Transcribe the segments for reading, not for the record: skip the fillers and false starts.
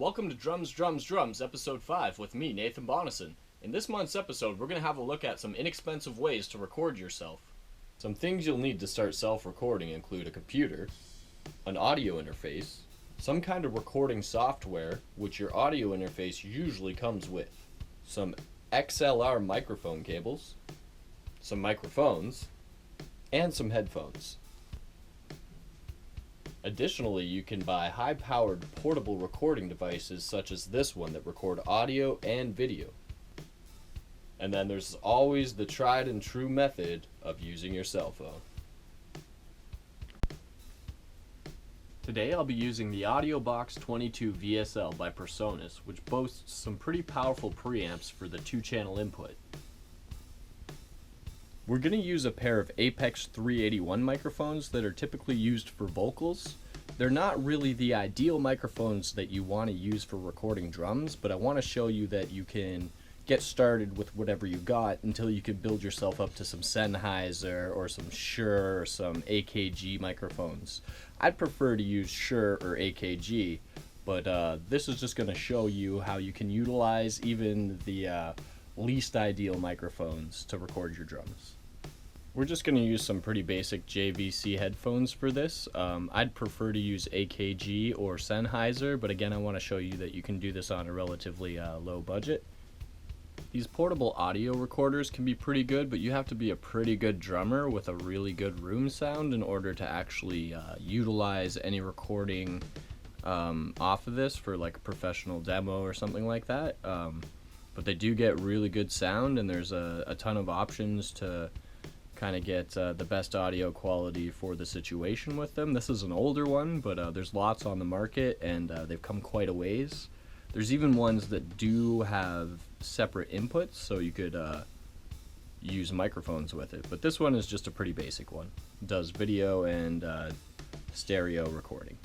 Welcome to Drums, episode 5 with me, Nathan Bonison. In this month's episode, we're going to have a look at some inexpensive ways to record yourself. Some things you'll need to start self-recording include a computer, an audio interface, some kind of recording software, which your audio interface usually comes with, some XLR microphone cables, some microphones, and some headphones. Additionally, you can buy high-powered portable recording devices such as this one that record audio and video. And then there's always the tried and true method of using your cell phone. Today I'll be using the AudioBox 22 VSL by Presonus, which boasts some pretty powerful preamps for the 2-channel input. We're going to use a pair of Apex 381 microphones that are typically used for vocals. They're not really the ideal microphones that you want to use for recording drums, but I want to show you that you can get started with whatever you got until you can build yourself up to some Sennheiser or some Shure or some AKG microphones. I'd prefer to use Shure or AKG, but this is just going to show you how you can utilize even the least ideal microphones to record your drums. We're just going to use some pretty basic JVC headphones for this. I'd prefer to use AKG or Sennheiser, but again I want to show you that you can do this on a relatively low budget. These portable audio recorders can be pretty good, but you have to be a pretty good drummer with a really good room sound in order to actually utilize any recording off of this for like a professional demo or something like that. But they do get really good sound, and there's a ton of options to kind of get the best audio quality for the situation with them. This is an older one, but there's lots on the market, and they've come quite a ways. There's even ones that do have separate inputs, so you could use microphones with it. But this one is just a pretty basic one. It does video and stereo recording.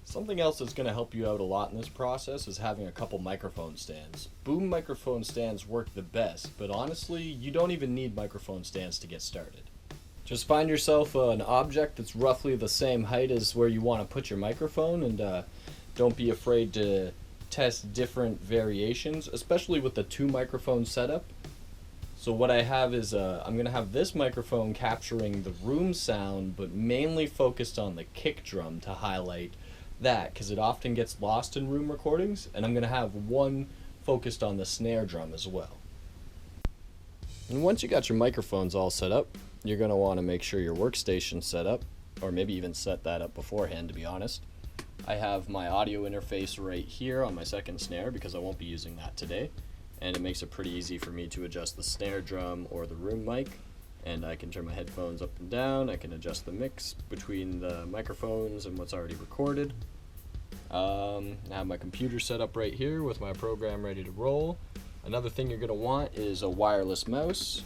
Something else that's going to help you out a lot in this process is having a couple microphone stands. Boom microphone stands work the best, but honestly, you don't even need microphone stands to get started. Just find yourself an object that's roughly the same height as where you want to put your microphone, and don't be afraid to test different variations, especially with the 2 microphone setup. So what I have is I'm going to have this microphone capturing the room sound, but mainly focused on the kick drum to highlight that, because it often gets lost in room recordings, and I'm going to have one focused on the snare drum as well. And once you got your microphones all set up, you're going to want to make sure your workstation's set up, or maybe even set that up beforehand, to be honest. I have my audio interface right here on my second snare because I won't be using that today, and it makes it pretty easy for me to adjust the snare drum or the room mic. And I can turn my headphones up and down. I can adjust the mix between the microphones and what's already recorded. I have my computer set up right here with my program ready to roll. Another thing you're going to want is a wireless mouse,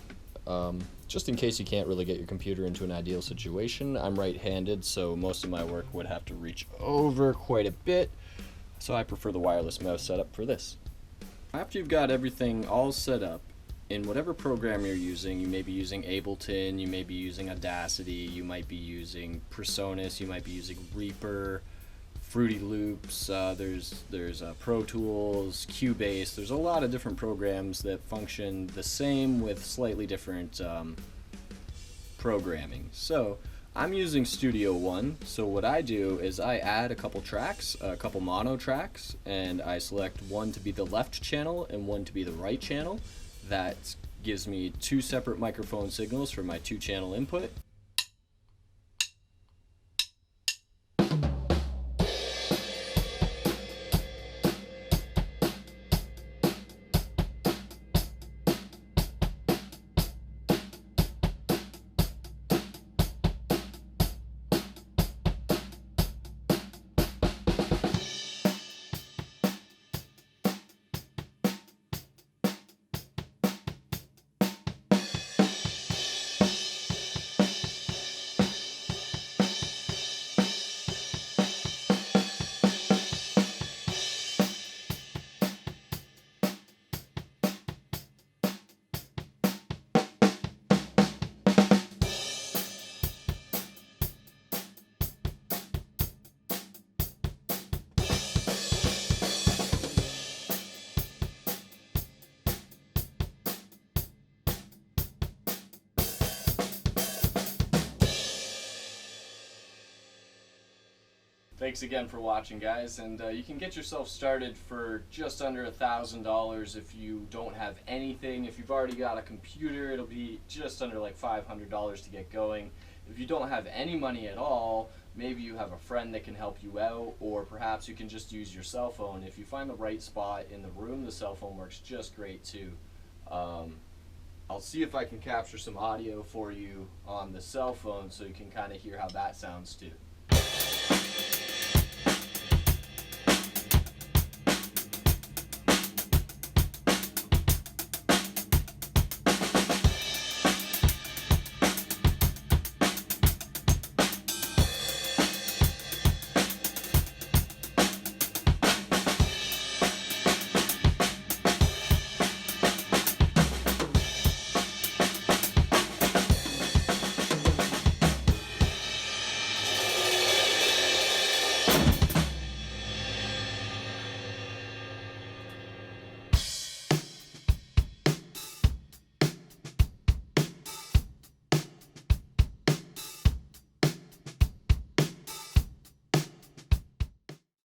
just in case you can't really get your computer into an ideal situation. I'm right-handed, so most of my work would have to reach over quite a bit, so I prefer the wireless mouse setup for this. After you've got everything all set up, in whatever program you're using, you may be using Ableton, you may be using Audacity, you might be using Presonus, you might be using Reaper, Fruity Loops, there's Pro Tools, Cubase. There's a lot of different programs that function the same with slightly different programming. So I'm using Studio One, so what I do is I add a couple tracks, a couple mono tracks, and I select one to be the left channel and one to be the right channel. That gives me 2 separate microphone signals for my 2-channel input. Thanks again for watching, guys, and you can get yourself started for just under $1,000 if you don't have anything. If you've already got a computer, it'll be just under like $500 to get going. If you don't have any money at all, maybe you have a friend that can help you out, or perhaps you can just use your cell phone. If you find the right spot in the room, the cell phone works just great too. I'll see if I can capture some audio for you on the cell phone so you can kind of hear how that sounds too.